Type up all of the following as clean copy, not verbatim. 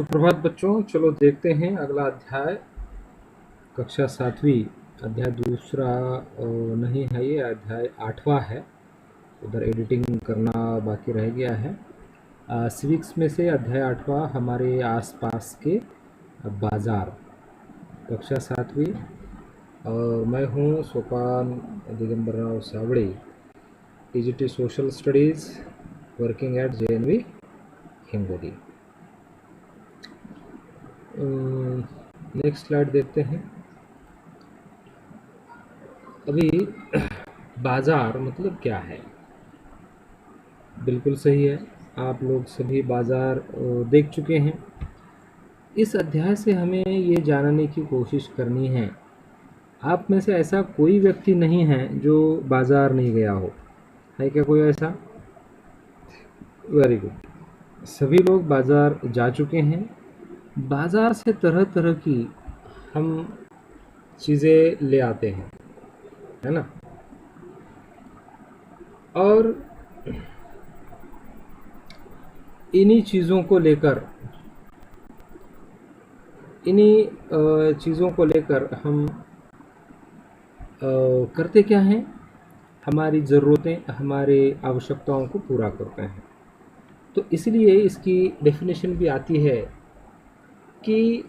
सुप्रभात बच्चों, चलो देखते हैं अगला अध्याय। कक्षा 7वीं अध्याय दूसरा नहीं है, ये अध्याय 8वां है। उधर एडिटिंग करना बाकी रह गया है। सिविक्स में से अध्याय 8वां हमारे आसपास के बाज़ार, कक्षा 7वीं। और मैं हूँ Sopan Digambar Rao Sawade, TGT social studies, working at JNV Hingoli. Next slide देखते हैं। अभी बाज़ार मतलब क्या है? बिल्कुल सही है, आप लोग सभी बाज़ार देख चुके हैं। इस अध्याय से हमें ये जानने की कोशिश करनी है, आप में से ऐसा कोई व्यक्ति नहीं है जो बाज़ार नहीं गया हो, है क्या कोई ऐसा? वेरी गुड, सभी लोग बाज़ार जा चुके हैं। बाज़ार से तरह तरह की हम चीज़ें ले आते हैं, है ना? और इन्हीं चीज़ों को लेकर हम करते क्या हैं? हमारी ज़रूरतें, हमारे आवश्यकताओं को पूरा करते हैं। तो इसलिए इसकी डेफिनेशन भी आती है कि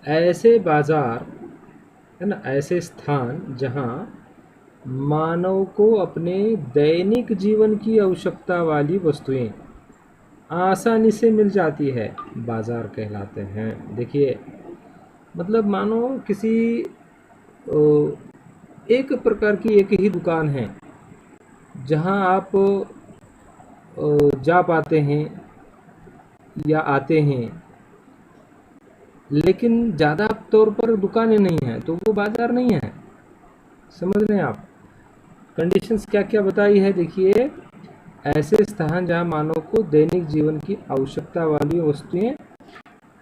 ऐसे बाज़ार, है ना, ऐसे स्थान जहाँ मानव को अपने दैनिक जीवन की आवश्यकता वाली वस्तुएं आसानी से मिल जाती है, बाज़ार कहलाते हैं। देखिए, मतलब मानो किसी एक प्रकार की एक ही दुकान है जहां आप जा पाते हैं या आते हैं, लेकिन ज़्यादा तौर पर दुकानें नहीं हैं, तो वो बाज़ार नहीं है। समझ रहे हैं आप? कंडीशंस क्या क्या बताई है, देखिए। ऐसे स्थान जहां मानव को दैनिक जीवन की आवश्यकता वाली वस्तुएं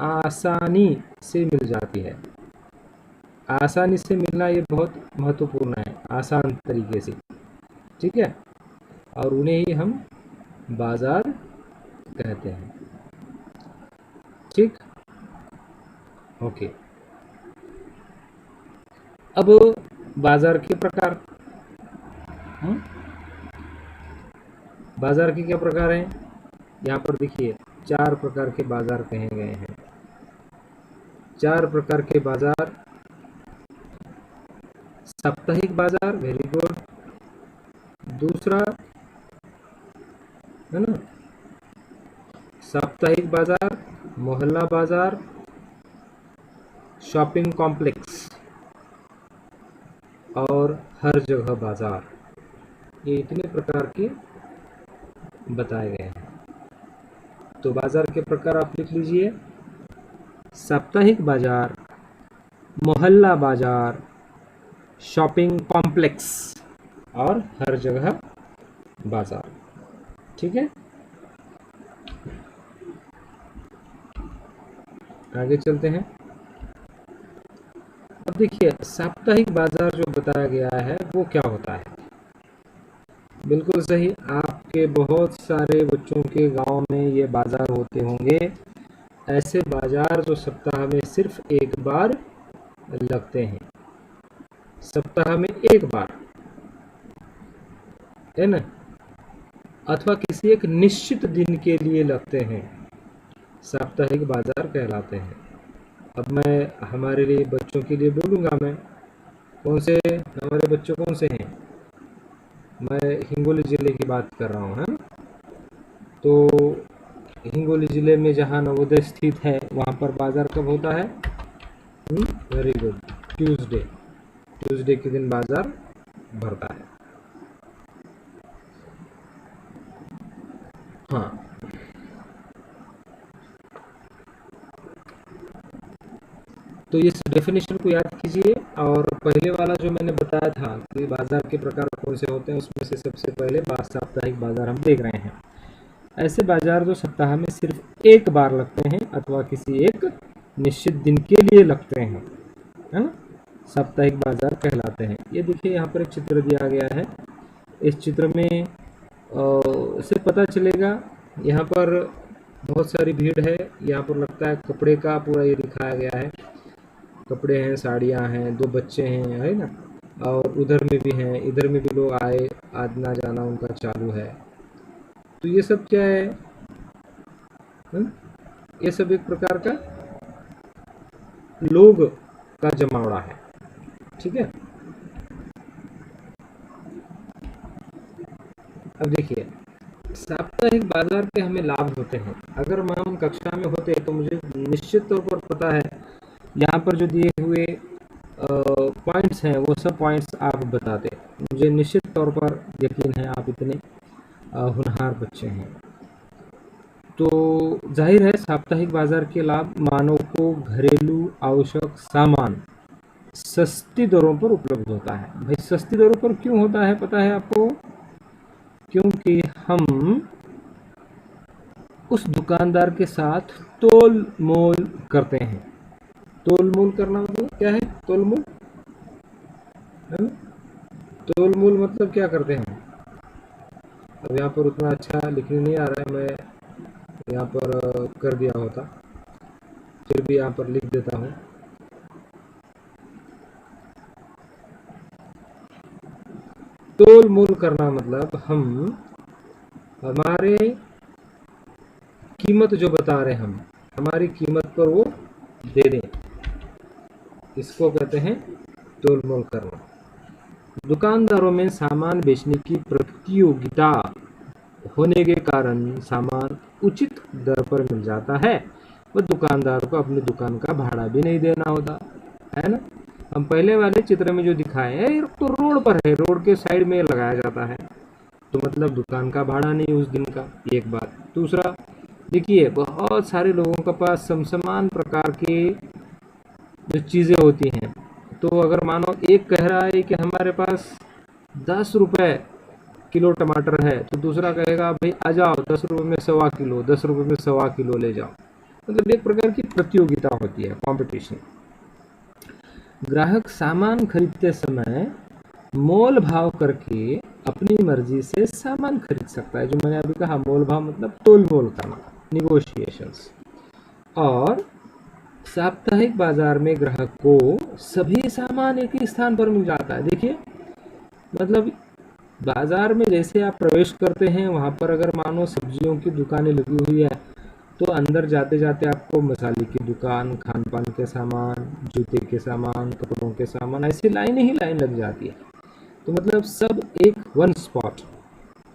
आसानी से मिल जाती है। आसानी से मिलना ये बहुत महत्वपूर्ण है, आसान तरीके से, ठीक है। और उन्हें ही हम बाज़ार कहते हैं, ठीक। ओके, अब बाज़ार के प्रकार। बाज़ार के क्या प्रकार हैं? यहाँ पर देखिए 4 प्रकार के बाज़ार कहे गए हैं। 4 प्रकार के बाज़ार। साप्ताहिक बाज़ार, वेरी गुड। दूसरा, है ना, साप्ताहिक बाज़ार, मोहल्ला बाज़ार, शॉपिंग कॉम्प्लेक्स और हर जगह बाज़ार। ये इतने प्रकार के बताए गए हैं। तो बाज़ार के प्रकार आप लिख लीजिए: साप्ताहिक बाज़ार, मोहल्ला बाज़ार, शॉपिंग कॉम्प्लेक्स और हर जगह बाज़ार, ठीक है। आगे चलते हैं। अब देखिए, साप्ताहिक बाज़ार जो बताया गया है वो क्या होता है? बिल्कुल सही, आपके बहुत सारे बच्चों के गांव में ये बाज़ार होते होंगे। ऐसे बाज़ार जो सप्ताह में सिर्फ एक बार लगते हैं, सप्ताह में एक बार, है ना, अथवा किसी एक निश्चित दिन के लिए लगते हैं, साप्ताहिक बाज़ार कहलाते हैं। अब मैं हमारे लिए बच्चों के लिए बोलूँगा, मैं कौन से हमारे बच्चों कौन से हैं? मैं हिंगोली ज़िले की बात कर रहा हूँ, है ना। तो हिंगोली ज़िले में जहाँ नवोदय स्थित है वहाँ पर बाज़ार कब होता है? वेरी गुड, ट्यूसडे के दिन बाज़ार भरता है। हाँ, तो इस डेफिनेशन को याद कीजिए। और पहले वाला जो मैंने बताया था कि बाज़ार के प्रकार कौन से होते हैं, उसमें से सबसे पहले साप्ताहिक बाज़ार हम देख रहे हैं। ऐसे बाज़ार जो सप्ताह में सिर्फ एक बार लगते हैं अथवा किसी एक निश्चित दिन के लिए लगते हैं, है ना, साप्ताहिक बाज़ार कहलाते हैं। ये देखिए, यहाँ पर एक चित्र दिया गया है। इस चित्र में से पता चलेगा, यहाँ पर बहुत सारी भीड़ है। यहाँ पर लगता है कपड़े का पूरा ये दिखाया गया है, कपड़े हैं, साड़ियाँ हैं, दो बच्चे हैं, है ना, और उधर में भी हैं, इधर में भी लोग आए, आना जाना उनका चालू है। तो ये सब क्या है? हुँ? ये सब एक प्रकार का लोग का जमावड़ा है। ठीक है, अब देखिए, साप्ताहिक बाजार के हमें लाभ होते हैं। अगर हम कक्षा में होते तो मुझे निश्चित तौर पर पता है, यहाँ पर जो दिए हुए पॉइंट्स हैं वो सब पॉइंट्स आप बताते। मुझे निश्चित तौर पर यकीन है आप इतने होनहार बच्चे हैं। तो जाहिर है साप्ताहिक बाजार के लाभ मानव को घरेलू आवश्यक सामान सस्ती दरों पर उपलब्ध होता है। भाई सस्ती दरों पर क्यों होता है पता है आपको? क्योंकि हम उस दुकानदार के साथ तोल मोल करते हैं। तोल मोल करना मतलब क्या है? तोल मोल है ना? तोल मोल मतलब क्या करते हैं? अब यहाँ पर उतना अच्छा लिखने नहीं आ रहा है, मैं यहाँ पर कर दिया होता, फिर भी यहाँ पर लिख देता हूँ। तोल मोल करना मतलब हम हमारे कीमत जो बता रहे हैं, हम हमारी कीमत पर वो दे दें, इसको कहते हैं तोल मोल करना। दुकानदारों में सामान बेचने की प्रतियोगिता होने के कारण सामान उचित दर पर मिल जाता है और दुकानदार को अपनी दुकान का भाड़ा भी नहीं देना होता है ना। हम पहले वाले चित्र में जो दिखाए हैं ये तो रोड पर है, रोड के साइड में लगाया जाता है, तो मतलब दुकान का भाड़ा नहीं उस दिन का, एक बात। दूसरा देखिए, बहुत सारे लोगों के पास समान प्रकार के जो चीज़ें होती हैं, तो अगर मानो एक कह रहा है कि हमारे पास 10 रुपये किलो टमाटर है, तो दूसरा कहेगा भाई आ जाओ 10 रुपये में 1.25 किलो, 10 रुपये में 1.25 किलो ले जाओ। मतलब एक प्रकार की प्रतियोगिता होती है, कंपटीशन। ग्राहक सामान खरीदते समय मोल भाव करके अपनी मर्जी से सामान खरीद सकता है। जो मैंने अभी कहा, मोल भाव मतलब तोल मोल करना, निगोशिएशंस। और साप्ताहिक बाजार में ग्राहक को सभी सामान एक ही स्थान पर मिल जाता है। देखिए, मतलब बाजार में जैसे आप प्रवेश करते हैं, वहाँ पर अगर मानो सब्जियों की दुकानें लगी हुई है, तो अंदर जाते जाते आपको मसाले की दुकान, खान पान के सामान, जूते के सामान, कपड़ों के सामान, ऐसी लाइन ही लाइन लग जाती है। तो मतलब सब एक one spot,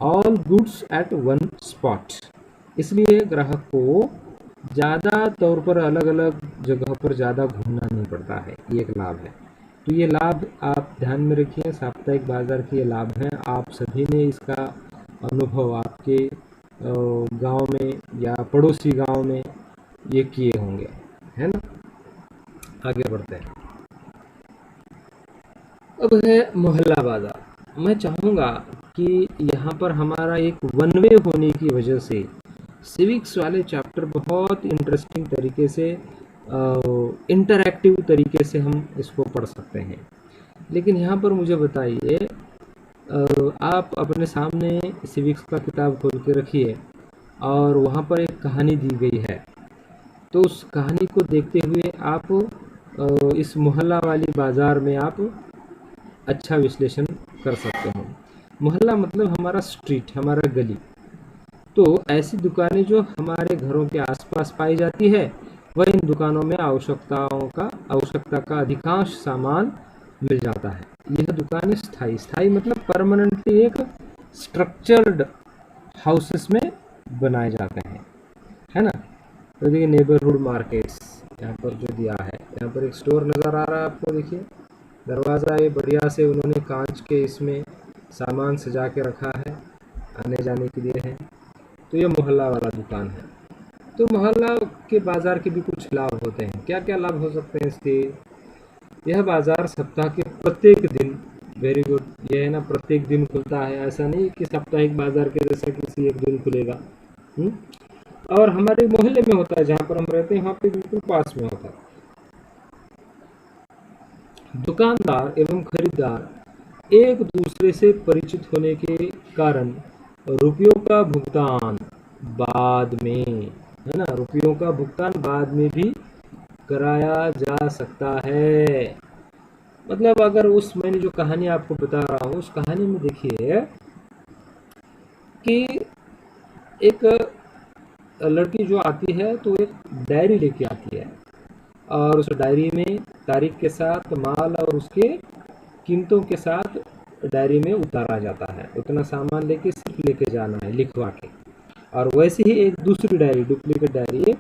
all goods at one spot. इसलिए ग्राहक को ज़्यादा तौर पर अलग अलग जगह पर ज़्यादा घूमना नहीं पड़ता है, ये एक लाभ है। तो ये लाभ आप ध्यान में रखिए, साप्ताहिक बाजार के ये लाभ हैं। आप सभी ने इसका अनुभव आपके गांव में या पड़ोसी गांव में ये किए होंगे, है ना। आगे बढ़ते हैं। अब है मोहल्ला बाजार। मैं चाहूँगा कि यहाँ पर हमारा एक वन वे होने की वजह से सिविक्स वाले चैप्टर बहुत इंटरेस्टिंग तरीके से, इंटरैक्टिव तरीके से हम इसको पढ़ सकते हैं। लेकिन यहाँ पर मुझे बताइए, आप अपने सामने सिविक्स का किताब खोल के रखिए और वहाँ पर एक कहानी दी गई है, तो उस कहानी को देखते हुए आप इस मोहल्ला वाली बाज़ार में आप अच्छा विश्लेषण कर सकते हो। मोहल्ला मतलब हमारा स्ट्रीट, हमारा गली। तो ऐसी दुकानें जो हमारे घरों के आसपास पाई जाती है, वह इन दुकानों में आवश्यकता का अधिकांश सामान मिल जाता है। यह दुकानें स्थायी मतलब परमानेंटली एक स्ट्रक्चर्ड हाउसेस में बनाए जाते हैं, है ना। तो देखिए, नेबरहुड मार्केट्स यहाँ पर जो दिया है, यहाँ पर एक स्टोर नज़र आ रहा है आपको। देखिए दरवाज़ा ये बढ़िया से उन्होंने कांच के इसमें सामान सजा के रखा है, आने जाने के लिए है। तो ये मोहल्ला वाला दुकान है। तो मोहल्ला के बाज़ार के भी कुछ लाभ होते हैं। क्या क्या लाभ हो सकते हैं इसके? यह बाज़ार सप्ताह के प्रत्येक दिन, वेरी गुड, यह है ना, प्रत्येक दिन खुलता है। ऐसा नहीं कि साप्ताहिक बाज़ार के जैसा किसी एक दिन खुलेगा। और हमारे मोहल्ले में होता है, जहाँ पर हम रहते हैं वहाँ पे बिल्कुल पास में होता है। दुकानदार एवं खरीदार एक दूसरे से परिचित होने के कारण रुपयों का भुगतान बाद में है ना, रुपयों का भुगतान बाद में भी कराया जा सकता है। मतलब अगर उस मैंने जो कहानी आपको बता रहा हूँ, उस कहानी में देखिए कि एक लड़की जो आती है तो एक डायरी लेके आती है, और उस डायरी में तारीख के साथ माल और उसके कीमतों के साथ डायरी में उतारा जाता है। उतना सामान लेके सिर्फ लेके जाना है लिखवा के। और वैसे ही एक दूसरी डायरी, डुप्लीकेट डायरी, एक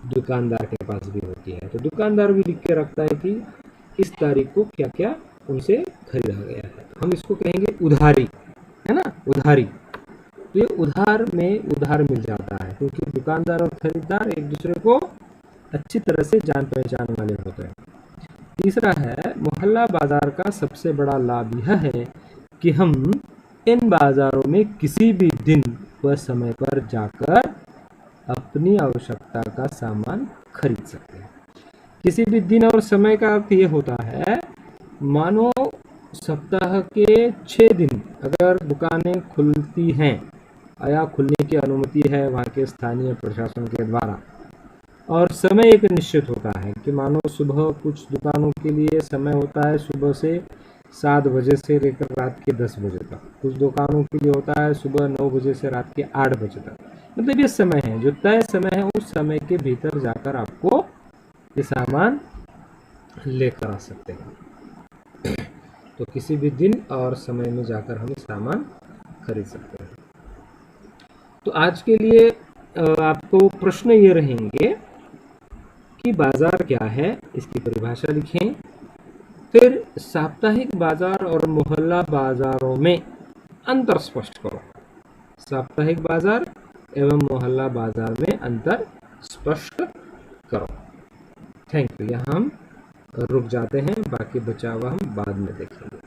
दुकानदार के पास भी होती है। तो दुकानदार भी लिख के रखता है कि इस तारीख को क्या क्या उनसे खरीदा गया है। हम इसको कहेंगे उधारी, है ना, उधारी। तो ये उधार में उधार मिल जाता है, क्योंकि दुकानदार और खरीदार एक दूसरे को अच्छी तरह से जान पहचान वाले होते हैं। तीसरा है, मोहल्ला बाजार का सबसे बड़ा लाभ यह है कि हम इन बाजारों में किसी भी दिन व समय पर जाकर अपनी आवश्यकता का सामान खरीद सकते हैं। किसी भी दिन और समय का अर्थ ये होता है, मानो सप्ताह के 6 दिन अगर दुकानें खुलती हैं या खुलने की अनुमति है वहाँ के स्थानीय प्रशासन के द्वारा, और समय एक निश्चित होता है कि मानो सुबह कुछ दुकानों के लिए समय होता है सुबह से 7 बजे से लेकर रात के 10 बजे तक, कुछ दुकानों के लिए होता है सुबह 9 बजे से रात के 8 बजे तक। मतलब ये समय है, जो तय समय है, उस समय के भीतर जाकर आपको ये सामान लेकर आ सकते हैं। तो किसी भी दिन और समय में जाकर हम सामान खरीद सकते हैं। तो आज के लिए आपको प्रश्न ये रहेंगे कि बाजार क्या है, इसकी परिभाषा लिखें। फिर साप्ताहिक बाजार और मोहल्ला बाजारों में अंतर स्पष्ट करो। साप्ताहिक बाजार एवं मोहल्ला बाजार में अंतर स्पष्ट करो। Thank you. यहाँ हम रुक जाते हैं, बाकी बचा हुआ हम बाद में देखेंगे।